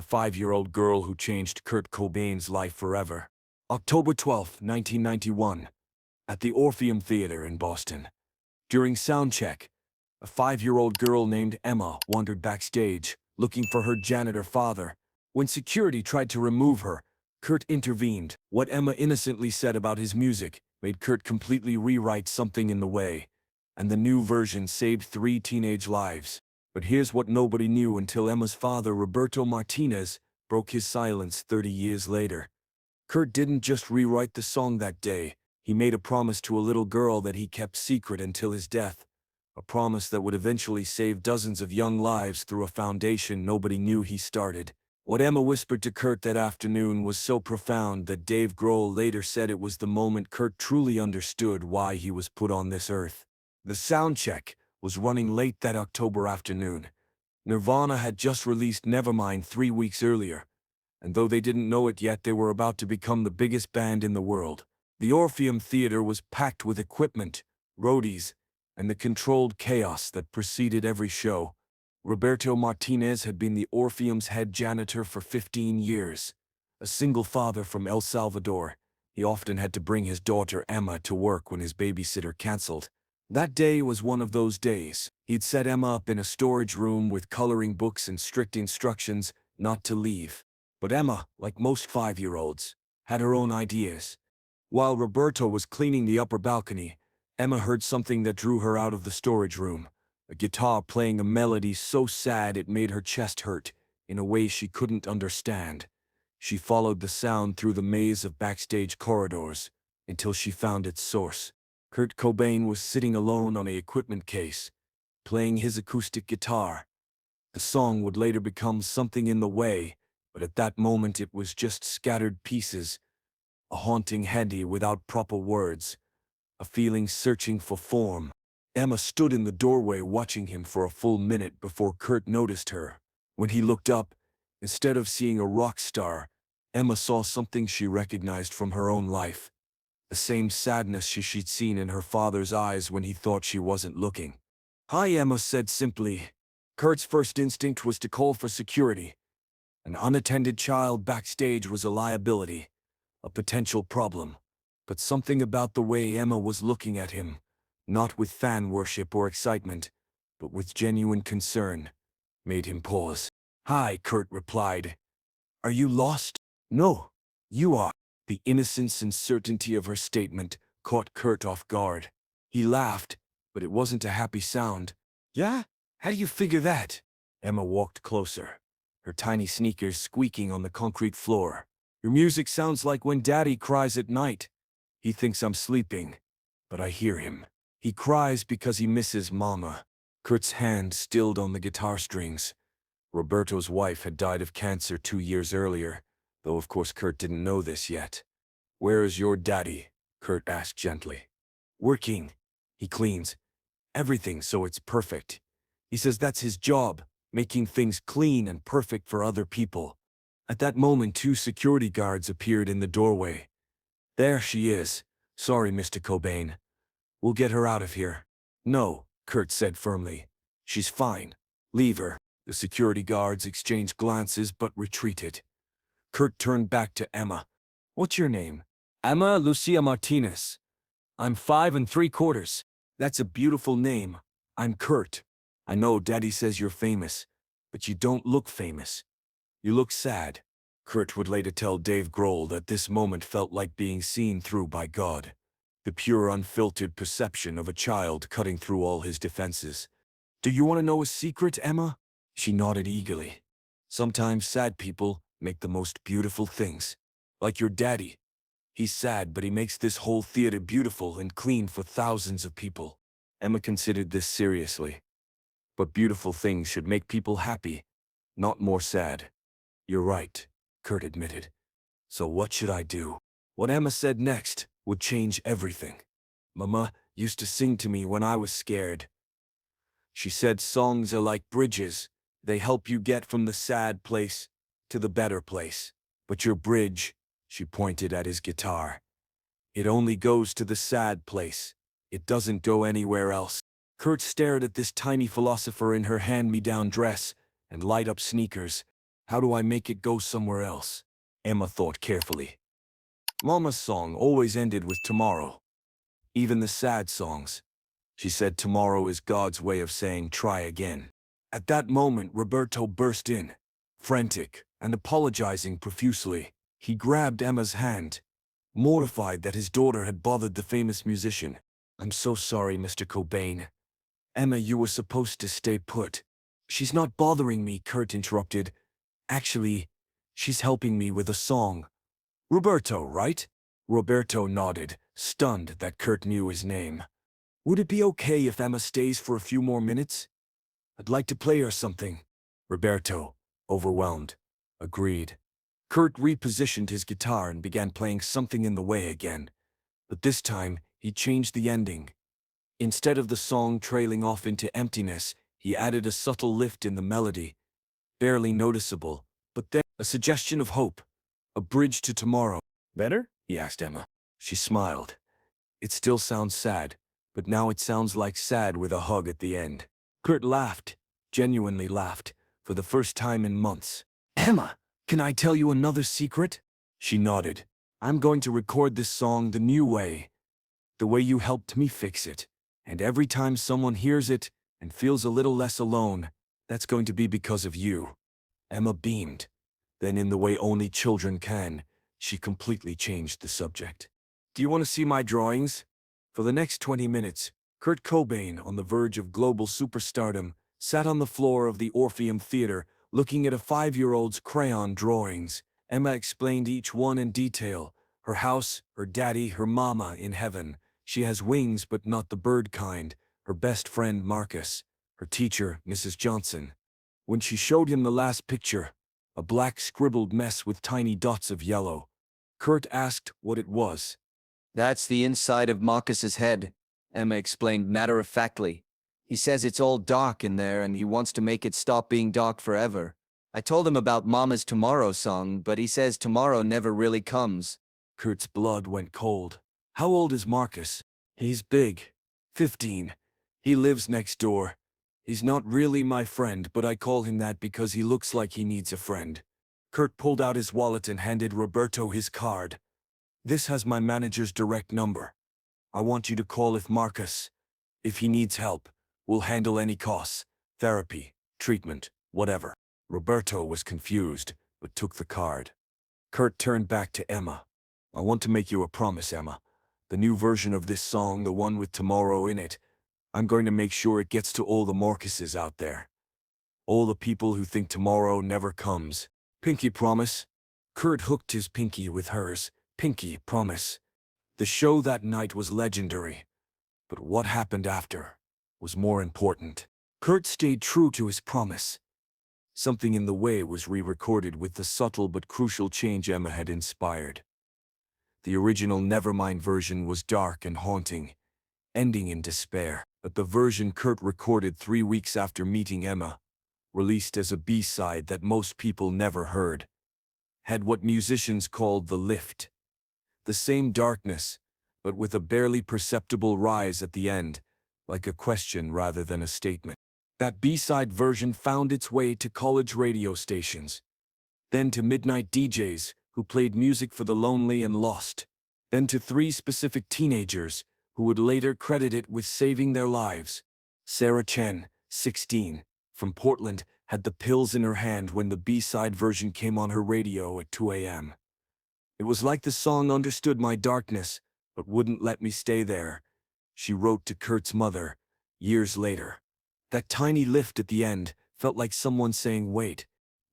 the 5-year-old girl who changed Kurt Cobain's life forever. October 12, 1991, at the Orpheum Theater in Boston. During soundcheck, a 5-year-old girl named Emma wandered backstage, looking for her janitor father. When security tried to remove her, Kurt intervened. What Emma innocently said about his music made Kurt completely rewrite something in the way, and the new version saved 3 teenage lives. But here's what nobody knew until Emma's father, Roberto Martinez, broke his silence 30 years later. Kurt didn't just rewrite the song that day. He made a promise to a little girl that he kept secret until his death. A promise that would eventually save dozens of young lives through a foundation nobody knew he started. What Emma whispered to Kurt that afternoon was so profound that Dave Grohl later said it was the moment Kurt truly understood why he was put on this earth. The soundcheck was running late that October afternoon. Nirvana had just released Nevermind 3 weeks earlier, and though they didn't know it yet, they were about to become the biggest band in the world. The Orpheum Theater was packed with equipment, roadies, and the controlled chaos that preceded every show. Roberto Martinez had been the Orpheum's head janitor for 15 years. A single father from El Salvador, he often had to bring his daughter Emma to work when his babysitter canceled. That day was one of those days. He'd set Emma up in a storage room with coloring books and strict instructions not to leave. But Emma, like most 5-year-olds, had her own ideas. While Roberto was cleaning the upper balcony, Emma heard something that drew her out of the storage room. A guitar playing a melody so sad it made her chest hurt, in a way she couldn't understand. She followed the sound through the maze of backstage corridors, until she found its source. Kurt Cobain was sitting alone on a equipment case, playing his acoustic guitar. The song would later become Something in the Way, but at that moment it was just scattered pieces, a haunting handy without proper words, a feeling searching for form. Emma stood in the doorway watching him for a full minute before Kurt noticed her. When he looked up, instead of seeing a rock star, Emma saw something she recognized from her own life. The same sadness she'd seen in her father's eyes when he thought she wasn't looking. "Hi," Emma said simply. Kurt's first instinct was to call for security. An unattended child backstage was a liability, a potential problem. But something about the way Emma was looking at him, not with fan worship or excitement, but with genuine concern, made him pause. "Hi," Kurt replied. "Are you lost?" "No, you are." The innocence and certainty of her statement caught Kurt off guard. He laughed, but it wasn't a happy sound. "Yeah? How do you figure that?" Emma walked closer, her tiny sneakers squeaking on the concrete floor. "Your music sounds like when Daddy cries at night. He thinks I'm sleeping, but I hear him. He cries because he misses Mama." Kurt's hand stilled on the guitar strings. Roberto's wife had died of cancer 2 years earlier, though of course Kurt didn't know this yet. "Where is your daddy?" Kurt asked gently. "Working. He cleans everything so it's perfect. He says that's his job, making things clean and perfect for other people." At that moment 2 security guards appeared in the doorway. "There she is. Sorry, Mr. Cobain. We'll get her out of here." "No," Kurt said firmly. "She's fine. Leave her." The security guards exchanged glances but retreated. Kurt turned back to Emma. "What's your name?" "Emma Lucia Martinez. I'm 5 3/4. "That's a beautiful name. I'm Kurt. I know Daddy says you're famous, but you don't look famous. You look sad." Kurt would later tell Dave Grohl that this moment felt like being seen through by God. The pure, unfiltered perception of a child cutting through all his defenses. "Do you want to know a secret, Emma?" She nodded eagerly. "Sometimes sad people make the most beautiful things. Like your daddy. He's sad, but he makes this whole theater beautiful and clean for thousands of people." Emma considered this seriously. "But beautiful things should make people happy, not more sad." "You're right," Kurt admitted. "So what should I do?" What Emma said next would change everything. "Mama used to sing to me when I was scared. She said songs are like bridges. They help you get from the sad place to the better place. But your bridge," she pointed at his guitar, "it only goes to the sad place. It doesn't go anywhere else." Kurt stared at this tiny philosopher in her hand-me-down dress and light-up sneakers. How do I make it go somewhere else? Emma thought carefully. Mama's song always ended with tomorrow. Even the sad songs. She said tomorrow is God's way of saying try again. At that moment, Roberto burst in, frantic and apologizing profusely. He grabbed Emma's hand, mortified that his daughter had bothered the famous musician. I'm so sorry, Mr. Cobain. Emma, you were supposed to stay put. She's not bothering me, Kurt interrupted. Actually, she's helping me with a song. Roberto, right? Roberto nodded, stunned that Kurt knew his name. Would it be okay if Emma stays for a few more minutes? I'd like to play her something. Roberto, overwhelmed, agreed. Kurt repositioned his guitar and began playing Something in the Way again. But this time, he changed the ending. Instead of the song trailing off into emptiness, he added a subtle lift in the melody, barely noticeable, but then a suggestion of hope, a bridge to tomorrow. Better? He asked Emma. She smiled. It still sounds sad, but now it sounds like sad with a hug at the end. Kurt laughed, genuinely laughed, for the first time in months. Emma, can I tell you another secret? She nodded. I'm going to record this song the new way, the way you helped me fix it. And every time someone hears it and feels a little less alone, that's going to be because of you. Emma beamed. Then, in the way only children can, she completely changed the subject. Do you want to see my drawings? For the next 20 minutes, Kurt Cobain, on the verge of global superstardom, sat on the floor of the Orpheum Theater looking at a 5-year-old's crayon drawings. Emma explained each one in detail. Her house, her daddy, her mama in heaven. She has wings but not the bird kind. Her best friend Marcus. Her teacher, Mrs. Johnson. When she showed him the last picture, a black scribbled mess with tiny dots of yellow, Kurt asked what it was. That's the inside of Marcus's head, Emma explained matter-of-factly. He says it's all dark in there and he wants to make it stop being dark forever. I told him about Mama's Tomorrow song, but he says tomorrow never really comes. Kurt's blood went cold. How old is Marcus? He's big. 15. He lives next door. He's not really my friend, but I call him that because he looks like he needs a friend. Kurt pulled out his wallet and handed Roberto his card. This has my manager's direct number. I want you to call if he needs help. We'll handle any costs, therapy, treatment, whatever. Roberto was confused, but took the card. Kurt turned back to Emma. I want to make you a promise, Emma. The new version of this song, the one with tomorrow in it, I'm going to make sure it gets to all the Marcuses out there. All the people who think tomorrow never comes. Pinky promise? Kurt hooked his pinky with hers. Pinky promise. The show that night was legendary. But what happened after was more important. Kurt stayed true to his promise. Something in the Way was re-recorded with the subtle but crucial change Emma had inspired. The original Nevermind version was dark and haunting, ending in despair. But the version Kurt recorded 3 weeks after meeting Emma, released as a B-side that most people never heard, had what musicians called the lift. The same darkness, but with a barely perceptible rise at the end, like a question rather than a statement. That B-side version found its way to college radio stations, then to midnight DJs who played music for the lonely and lost, then to 3 specific teenagers who would later credit it with saving their lives. Sarah Chen, 16, from Portland, had the pills in her hand when the B-side version came on her radio at 2 a.m. It was like the song understood my darkness, but wouldn't let me stay there, she wrote to Kurt's mother, years later. That tiny lift at the end felt like someone saying, wait.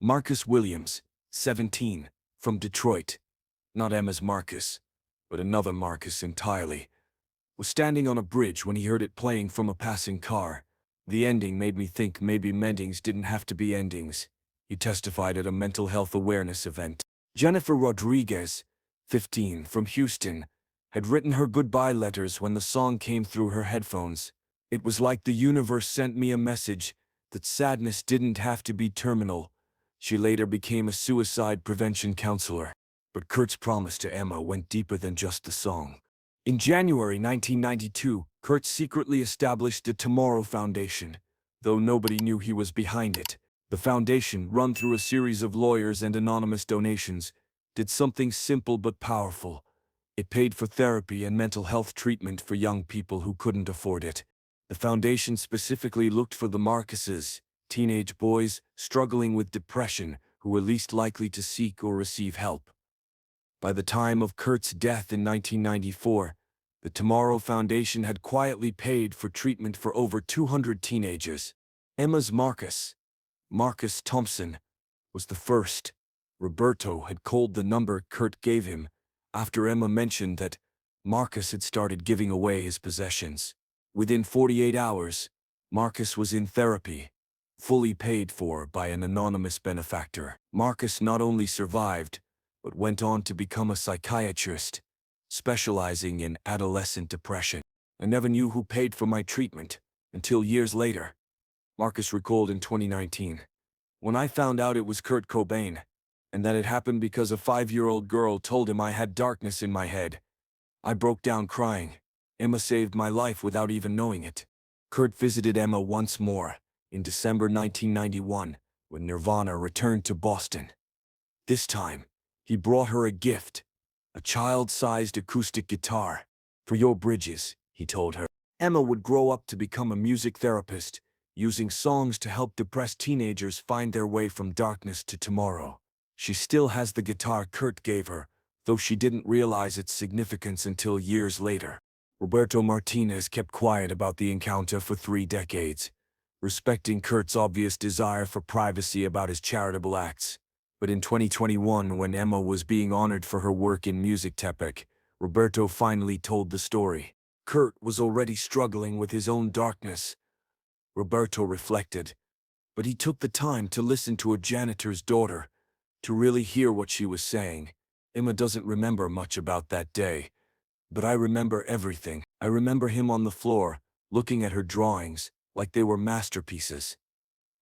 Marcus Williams, 17, from Detroit, not Emma's Marcus, but another Marcus entirely, was standing on a bridge when he heard it playing from a passing car. The ending made me think maybe endings didn't have to be endings, he testified at a mental health awareness event. Jennifer Rodriguez, 15, from Houston, had written her goodbye letters when the song came through her headphones. It was like the universe sent me a message that sadness didn't have to be terminal. She later became a suicide prevention counselor. But Kurt's promise to Emma went deeper than just the song. In January 1992, Kurt secretly established the Tomorrow Foundation, though nobody knew he was behind it. The foundation, run through a series of lawyers and anonymous donations, did something simple but powerful. It paid for therapy and mental health treatment for young people who couldn't afford it. The foundation specifically looked for the Marcuses, teenage boys struggling with depression who were least likely to seek or receive help. By the time of Kurt's death in 1994, the Tomorrow Foundation had quietly paid for treatment for over 200 teenagers. Emma's Marcus Thompson, was the first. Roberto had called the number Kurt gave him after Emma mentioned that Marcus had started giving away his possessions. Within 48 hours, Marcus was in therapy, fully paid for by an anonymous benefactor. Marcus not only survived, but went on to become a psychiatrist, specializing in adolescent depression. I never knew who paid for my treatment until years later, Marcus recalled in 2019. When I found out it was Kurt Cobain, and that it happened because a 5-year-old girl told him I had darkness in my head, I broke down crying. Emma saved my life without even knowing it. Kurt visited Emma once more, in December 1991, when Nirvana returned to Boston. This time, he brought her a gift, a child-sized acoustic guitar. For your bridges, he told her. Emma would grow up to become a music therapist, using songs to help depressed teenagers find their way from darkness to tomorrow. She still has the guitar Kurt gave her, though she didn't realize its significance until years later. Roberto Martinez kept quiet about the encounter for 3 decades, respecting Kurt's obvious desire for privacy about his charitable acts. But in 2021, when Emma was being honored for her work in music therapy, Roberto finally told the story. Kurt was already struggling with his own darkness, Roberto reflected, but he took the time to listen to a janitor's daughter, to really hear what she was saying. Emma doesn't remember much about that day, but I remember everything. I remember him on the floor, looking at her drawings, like they were masterpieces.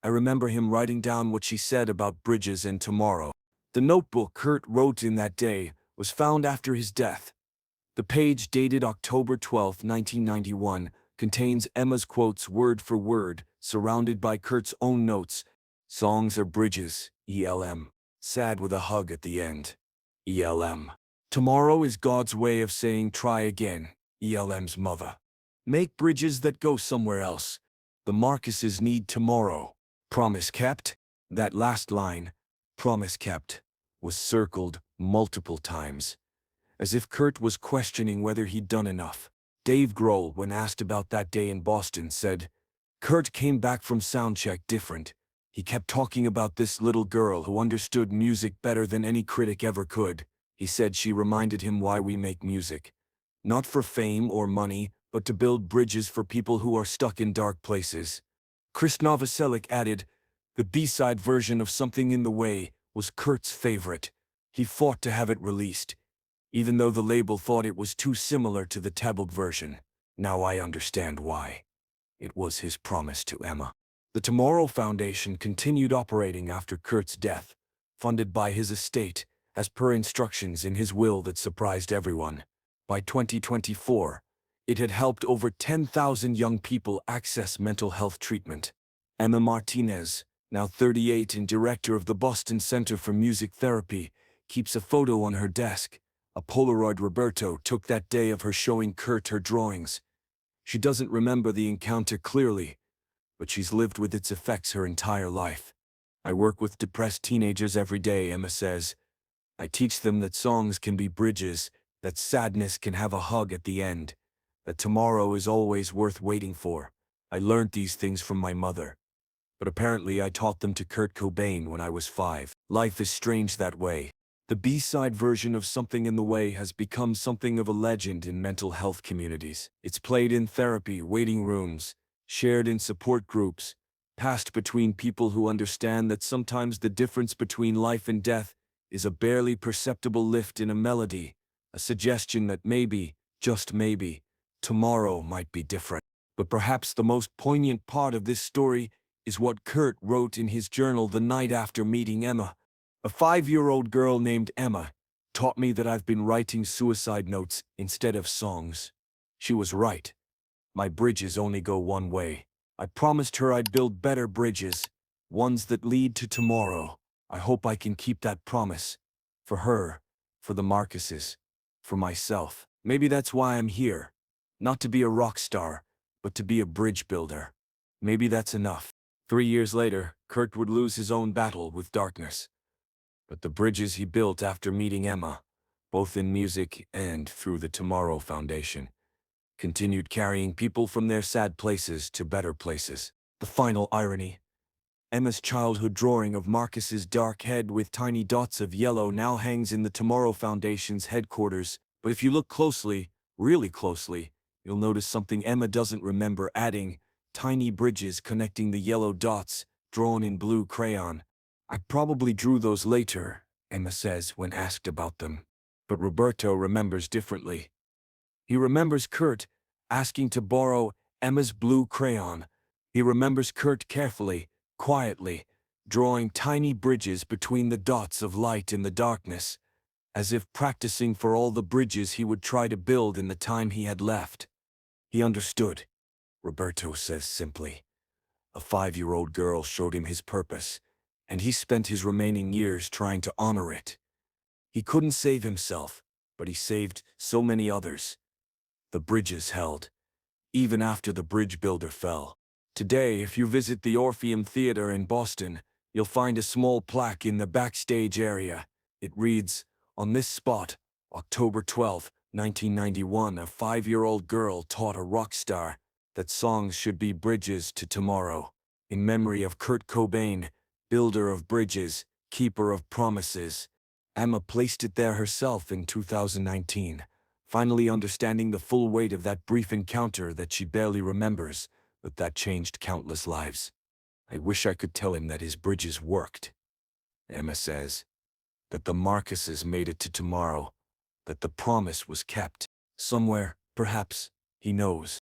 I remember him writing down what she said about bridges and tomorrow. The notebook Kurt wrote in that day was found after his death. The page, dated October 12, 1991, contains Emma's quotes word for word, surrounded by Kurt's own notes. Songs are bridges, ELM. Sad with a hug at the end, ELM. Tomorrow is God's way of saying try again, ELM's mother. Make bridges that go somewhere else. The Marcuses need tomorrow. Promise kept? That last line, promise kept, was circled multiple times, as if Kurt was questioning whether he'd done enough. Dave Grohl, when asked about that day in Boston, said, Kurt came back from soundcheck different. He kept talking about this little girl who understood music better than any critic ever could. He said she reminded him why we make music. Not for fame or money, but to build bridges for people who are stuck in dark places. Chris Novoselic added, the B-side version of Something in the Way was Kurt's favorite. He fought to have it released, even though the label thought it was too similar to the tabloid version. Now I understand why. It was his promise to Emma. The Tomorrow Foundation continued operating after Kurt's death, funded by his estate, as per instructions in his will that surprised everyone. By 2024, it had helped over 10,000 young people access mental health treatment. Emma Martinez, now 38 and director of the Boston Center for Music Therapy, keeps a photo on her desk, a Polaroid Roberto took that day of her showing Kurt her drawings. She doesn't remember the encounter clearly, but she's lived with its effects her entire life. I work with depressed teenagers every day, Emma says. I teach them that songs can be bridges, that sadness can have a hug at the end, that tomorrow is always worth waiting for. I learned these things from my mother, but apparently I taught them to Kurt Cobain when I was 5. Life is strange that way. The B-side version of Something in the Way has become something of a legend in mental health communities. It's played in therapy, waiting rooms, shared in support groups, passed between people who understand that sometimes the difference between life and death is a barely perceptible lift in a melody, a suggestion that maybe, just maybe, tomorrow might be different. But perhaps the most poignant part of this story is what Kurt wrote in his journal the night after meeting Emma. A 5-year-old girl named Emma taught me that I've been writing suicide notes instead of songs. She was right. My bridges only go one way. I promised her I'd build better bridges, ones that lead to tomorrow. I hope I can keep that promise. For her, for the Marcuses, for myself. Maybe that's why I'm here. Not to be a rock star, but to be a bridge builder. Maybe that's enough. 3 years later, Kurt would lose his own battle with darkness. But the bridges he built after meeting Emma, both in music and through the Tomorrow Foundation, continued carrying people from their sad places to better places. The final irony. Emma's childhood drawing of Marcus's dark head with tiny dots of yellow now hangs in the Tomorrow Foundation's headquarters, but if you look closely, really closely, you'll notice something Emma doesn't remember adding: tiny bridges connecting the yellow dots, drawn in blue crayon. I probably drew those later, Emma says when asked about them. But Roberto remembers differently. He remembers Kurt asking to borrow Emma's blue crayon. He remembers Kurt carefully, quietly, drawing tiny bridges between the dots of light in the darkness, as if practicing for all the bridges he would try to build in the time he had left. He understood, Roberto says simply. A 5-year-old girl showed him his purpose, and he spent his remaining years trying to honor it. He couldn't save himself, but he saved so many others. The bridges held, even after the bridge builder fell. Today, if you visit the Orpheum Theater in Boston, you'll find a small plaque in the backstage area. It reads, "On this spot, October 12, 1991, a 5-year-old girl taught a rock star that songs should be bridges to tomorrow. In memory of Kurt Cobain, builder of bridges, keeper of promises." Emma placed it there herself in 2019, finally understanding the full weight of that brief encounter that she barely remembers, but that changed countless lives. I wish I could tell him that his bridges worked, Emma says. That the Marcuses made it to tomorrow, that the promise was kept. Somewhere, perhaps, he knows.